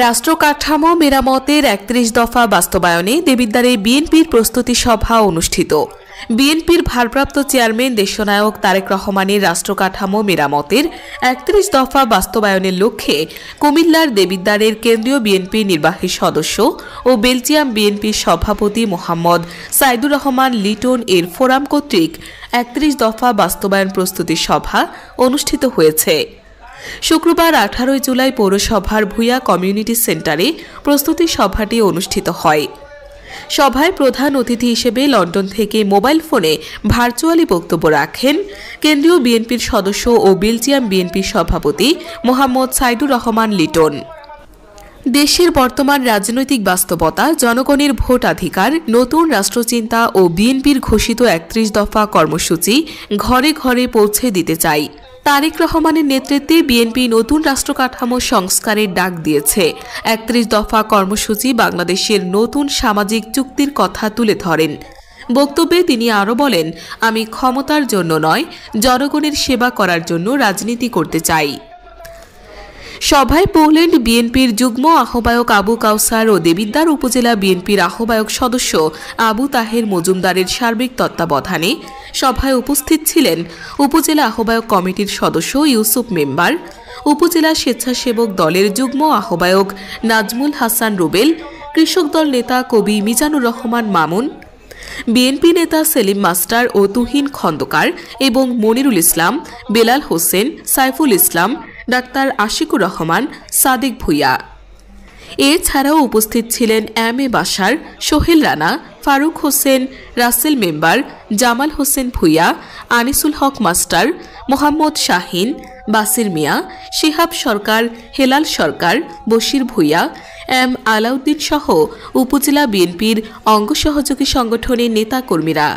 রাষ্ট্র কাঠামো মেরামতের ৩১ দফা বাস্তবায়নে দেবিদ্বারে বিএনপির প্রস্তুতি সভা অনুষ্ঠিত। বিএনপির ভারপ্রাপ্ত চেয়ারম্যান দেশনায়ক তারেক রহমানের রাষ্ট্র কাঠামো মেরামতের ৩১ দফা বাস্তবায়নের লক্ষ্যে কুমিল্লার দেবিদ্বারের কেন্দ্রীয় বিএনপি নির্বাহী সদস্য ও বেলজিয়াম বিএনপির সভাপতি মোহাম্মদ সাইদুর রহমান লিটন এর ফোরাম কর্তৃক ৩১ দফা বাস্তবায়ন প্রস্তুতি সভা অনুষ্ঠিত হয়েছে। শুক্রবার ১৮ জুলাই পৌরসভার ভূঁইয়া কমিউনিটি সেন্টারে প্রস্তুতি সভাটি অনুষ্ঠিত হয়। সভায় প্রধান অতিথি হিসেবে লন্ডন থেকে মোবাইল ফোনে ভার্চুয়ালি বক্তব্য রাখেন কেন্দ্রীয় বিএনপির সদস্য ও বেলজিয়াম বিএনপির সভাপতি মোহাম্মদ সাইদুর রহমান লিটন। দেশের বর্তমান রাজনৈতিক বাস্তবতা, জনগণের ভোটাধিকার, নতুন রাষ্ট্রচিন্তা ও বিএনপির ঘোষিত ৩১ দফা কর্মসূচি ঘরে ঘরে পৌঁছে দিতে চাই। তারেক রহমানের নেতৃত্বে বিএনপি নতুন রাষ্ট্র কাঠামো সংস্কারের ডাক দিয়েছে। ৩১ দফা কর্মসূচি বাংলাদেশের নতুন সামাজিক চুক্তির কথা তুলে ধরেন। বক্তব্যে তিনি আরও বলেন, আমি ক্ষমতার জন্য নয়, জনগণের সেবা করার জন্য রাজনীতি করতে চাই। সভায় পোল্যান্ড বিএনপির যুগ্ম আহ্বায়ক আবু কাউসার ও দেবিদ্বার উপজেলা বিএনপির আহ্বায়ক সদস্য আবু তাহের মজুমদারের সার্বিক তত্ত্বাবধানে সভায় উপস্থিত ছিলেন উপজেলা আহ্বায়ক কমিটির সদস্য ইউসুফ মেম্বার, উপজেলা স্বেচ্ছাসেবক দলের যুগ্ম আহ্বায়ক নাজমুল হাসান রুবেল, কৃষক দল নেতা কবি মিজানুর রহমান মামুন, বিএনপি নেতা সেলিম মাস্টার ও তুহিন খন্দকার এবং মনিরুল ইসলাম, বেলাল হোসেন, সাইফুল ইসলাম, ডাক্তার আশিকুর রহমান, সাদিক ভূঁইয়া। এছাড়াও উপস্থিত ছিলেন এম.এ. বাশার, সোহেল রানা, ফারুক হোসেন, রাসেল মেম্বার, জামাল হোসেন ভূঁইয়া, আনিসুল হক মাস্টার, মোহাম্মদ শাহিন, বাসির মিয়া, শিহাব সরকার, হেলাল সরকার, বশির ভূঁইয়া, এম আলাউদ্দিন সহ উপজেলা বিএনপির অঙ্গ সহযোগী সংগঠনের নেতাকর্মীরা।